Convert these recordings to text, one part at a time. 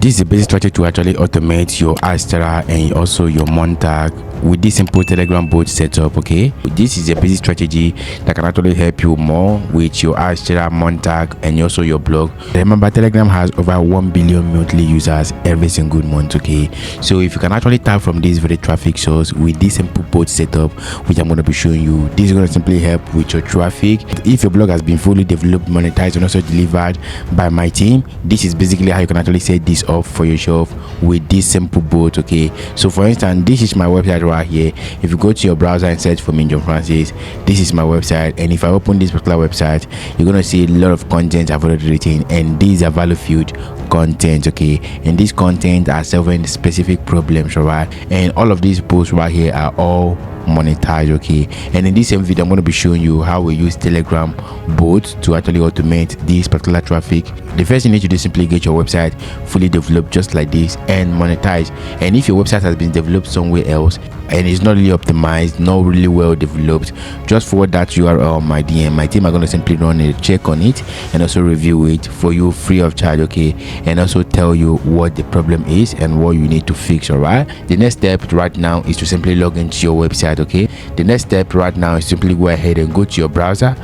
This is a basic strategy to actually automate your Adsterra and also your Monetag with this simple Telegram bot setup. Okay, this is a basic strategy that can actually help you more with your Adsterra, Monetag, and also your blog. Remember, Telegram has over 1 billion monthly users every single month. Okay, so if you can actually tap from this very traffic source with this simple bot setup, which I'm going to be showing you, this is going to simply help with your traffic. If your blog has been fully developed, monetized, and also delivered by my team, this is basically how you can actually set this up for yourself with this simple bot. Okay, so for instance, this is my website right here. If you go to your browser and search for John Francis, this is my website, and if I open this particular website, you're going to see a lot of content I've already written, and these are value filled content. Okay, and these content are solving specific problems, right? And all of these posts right here are all monetized. Okay, and in this same video I'm going to be showing you how we use Telegram bots to actually automate this particular traffic. The first thing you need to do is simply get your website fully developed just like this and monetize. And if your website has been developed somewhere else and it's not really optimized, not really well developed, just forward that URL on my DM. My team are going to simply run a check on it and also review it for you free of charge. Okay, and also tell you what the problem is and what you need to fix. All right, the next step right now is to simply log into your website. Okay, the next step right now is simply go ahead and go to your browser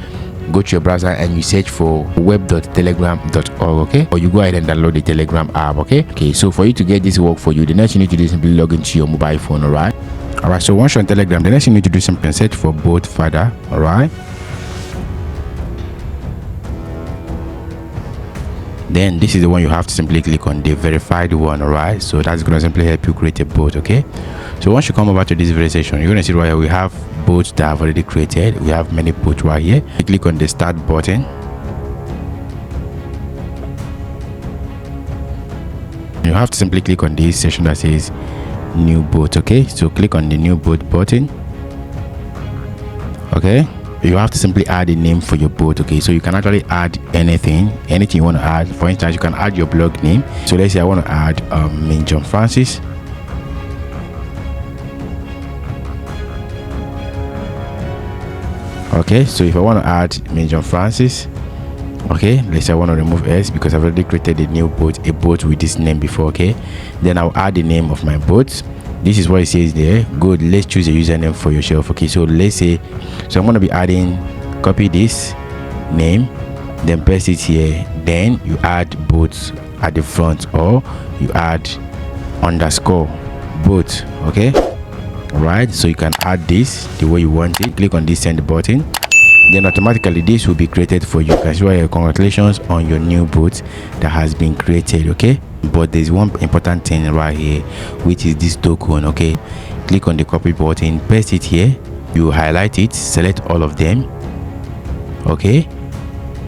and you search for web.telegram.org. okay, or you go ahead and download the Telegram app. Okay, so for you to get this work for you, the next you need to do is simply log into your mobile phone. All right, so once you're on Telegram, the next you need to do is simply search for bot father. All right, then this is the one you have to simply click on, the verified one. All right, so that's going to simply help you create a bot. Okay, so once you come over to this very section, you're going to see right here we have bots that I've already created. We have many bots right here. You click on the start button. You have to simply click on this section that says new bot. Okay, so click on the new bot button. Okay, you have to simply add a name for your bot. Okay, so you can actually add anything you want to add. For instance, you can add your blog name. So let's say I want to add John Francis. Okay, so if I want to add John Francis, okay, let's say I want to remove S because I've already created a new bot, a bot with this name before. Okay, then I'll add the name of my bot. This is what it says there. Good, let's choose a username for yourself. Okay, so let's say, so I'm going to be adding, copy this name, then paste it here, then you add bot at the front, or you add underscore bot. Okay, right, so you can add this the way you want it. Click on this send button, then automatically this will be created for you. Can show you congratulations on your new bot that has been created. Okay, but there's one important thing right here, which is this token. Okay, click on the copy button, paste it here, you highlight it, select all of them. Okay,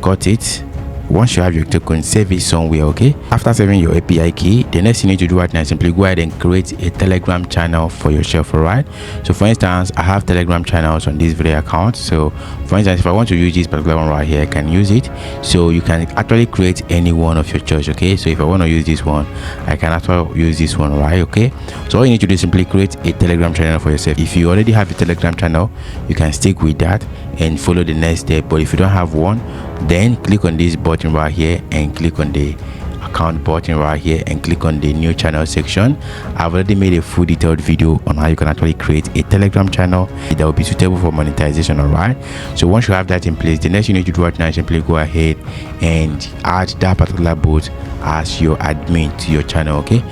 cut it. Once you have your token, save it somewhere. Okay, after saving your API key, the next thing you need to do right now is simply go ahead and create a Telegram channel for yourself. All right, so for instance, I have Telegram channels on this video account. So for instance, if I want to use this particular one right here, I can use it. So you can actually create any one of your choice. Okay, so if I want to use this one, I can actually use this one, right? Okay, so all you need to do is simply create a Telegram channel for yourself. If you already have a Telegram channel, you can stick with that and follow the next step. But if you don't have one, then click on this button right here and click on the account button right here and click on the new channel section. I've already made a full detailed video on how you can actually create a Telegram channel that will be suitable for monetization. All right, so once you have that in place, the next you need to do right now is simply go ahead and add that particular bot as your admin to your channel. Okay,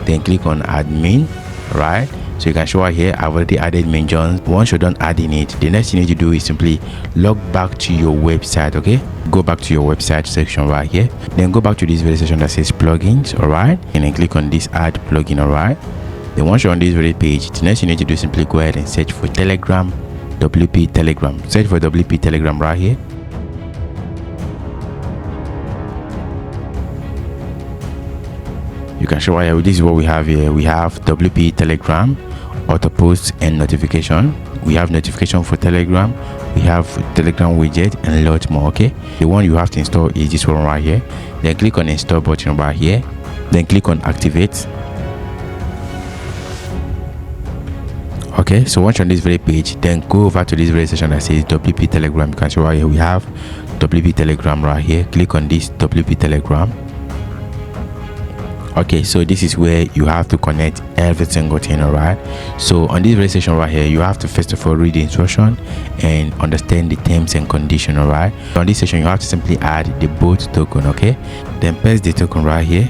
then click on admin. Right, so you can show here I've already added John. Once you're done adding it, the next thing you need to do is simply log back to your website. Okay, go back to your website section right here, then go back to this very section that says plugins. All right, and then click on this add plugin. All right, then once you're on this very page, the next you need to do is simply go ahead and search for Telegram, WP Telegram. Search for WP Telegram right here. You can show here, this is what we have here. We have WP Telegram, auto post and notification. We have notification for Telegram, we have Telegram widget, and a lot more. Okay, the one you have to install is this one right here. Then click on install button right here, then click on activate. Okay, so once you're on this very page, then go over to this very section that says WP Telegram. You can show right here we have WP Telegram right here. Click on this WP Telegram. Okay, so this is where you have to connect every single thing. All right, so on this very section right here, you have to first of all read the instruction and understand the terms and condition. All right, on this section you have to simply add the bot token. Okay, then paste the token right here.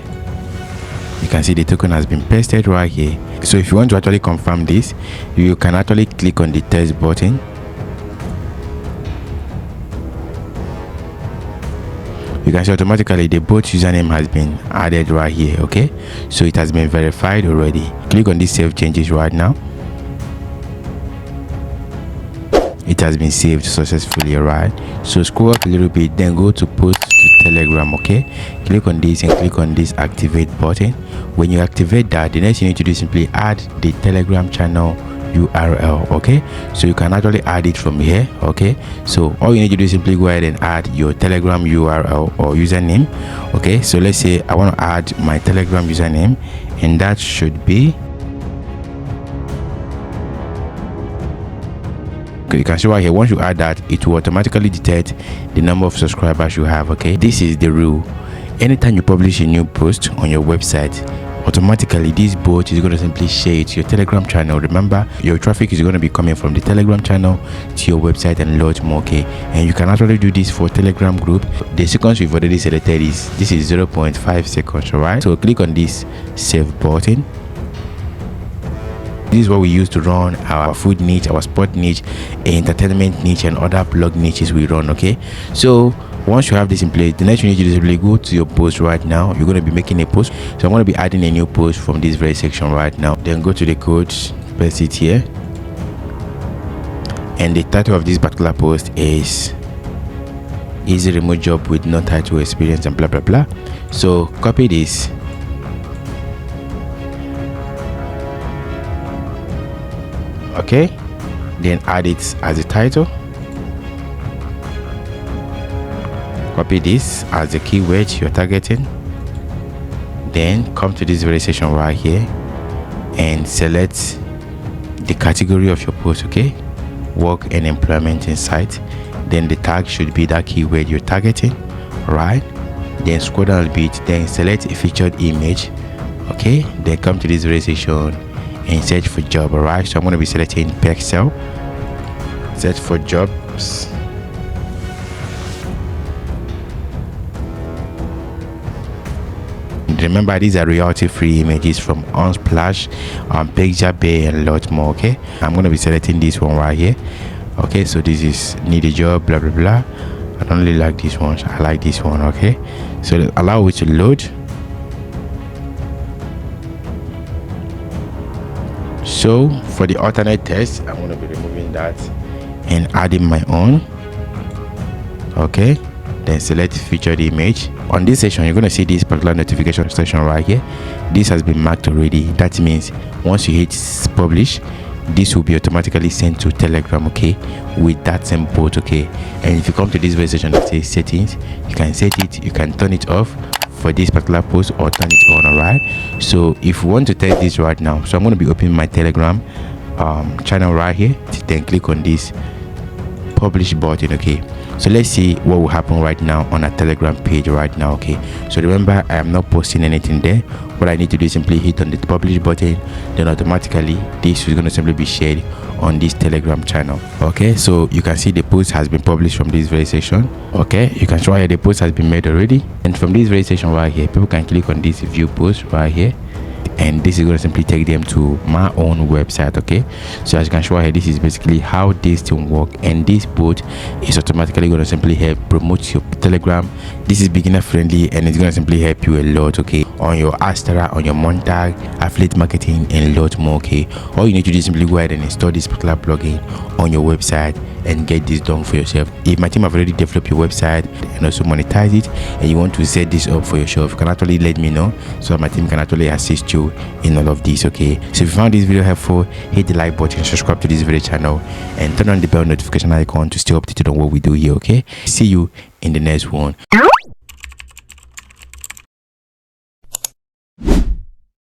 You can see the token has been pasted right here. So if you want to actually confirm this, you can actually click on the test button. You can see automatically the bot username has been added right here. Okay, so it has been verified already. Click on this save changes right now. It has been saved successfully. All right, so scroll up a little bit, then go to post to Telegram. Okay, click on this and click on this activate button. When you activate that, the next thing you need to do is simply add the Telegram channel URL. Okay, so you can actually add it from here. Okay, so all you need to do is simply go ahead and add your Telegram URL or username. Okay, so let's say I want to add my Telegram username, and that should be, you can see right here, once you add that, it will automatically detect the number of subscribers you have. Okay, this is the rule. Anytime you publish a new post on your website, automatically this bot is going to simply share it to your Telegram channel. Remember, your traffic is going to be coming from the Telegram channel to your website and loads more. Okay, and you can actually do this for Telegram group. The seconds we've already selected is 0.5 seconds. All right, so click on this save button. This is what we use to run our food niche, our sport niche, entertainment niche, and other blog niches we run. Okay, so once you have this in place, the next thing you need to do is simply go to your post right now. You're going to be making a post, so I'm going to be adding a new post from this very section right now. Then go to the code, paste it here, and the title of this particular post is easy remote job with no title, experience, and blah blah blah. So copy this, okay, then add it as a title. Copy this as the keyword you're targeting, then come to this very section right here and select the category of your post. Okay, work and employment insight. Then the tag should be that keyword you're targeting. Right, then scroll down a bit, then select a featured image. Okay, then come to this very section and search for job. All right, so I'm going to be selecting Pexel, search for jobs. Remember, these are royalty free images from Unsplash, Pixabay, and lots more. Okay, I'm going to be selecting this one right here. Okay, so this is need a job, blah blah blah. I don't really like this one, I like this one. Okay, so allow it to load. So for the alternate text, I'm going to be removing that and adding my own. Okay, then select featured image. On this section, you're going to see this particular notification section right here. This has been marked already. That means once you hit publish, this will be automatically sent to Telegram. Okay, with that same bot. Okay, and if you come to this very section that says settings, you can set it, you can turn it off for this particular post or turn it on. All right, so if you want to test this right now, so I'm going to be opening my Telegram channel right here, then click on this publish button. Okay, so let's see what will happen right now on a Telegram page right now. Okay, so remember, I am not posting anything there. What I need to do is simply hit on the publish button, then automatically this is going to simply be shared on this Telegram channel. Okay, so you can see the post has been published from this very section. Okay, you can show here the post has been made already, and from this very section right here, people can click on this view post right here, and this is going to simply take them to my own website. Okay, so as you can show here, this is basically how this thing work, and this bot is automatically going to simply help promote your Telegram. This is beginner friendly, and it's going to simply help you a lot. Okay, on your Adsterra, on your Monetag, affiliate marketing, and a lot more. Okay, all you need to do is simply go ahead and install this particular plugin on your website and get this done for yourself. If my team have already developed your website and also monetize it, and you want to set this up for yourself, you can actually let me know so that my team can actually assist you in all of this. Okay, so if you found this video helpful, hit the like button, subscribe to this video channel, and turn on the bell notification icon to stay updated on what we do here. Okay, see you in the next one.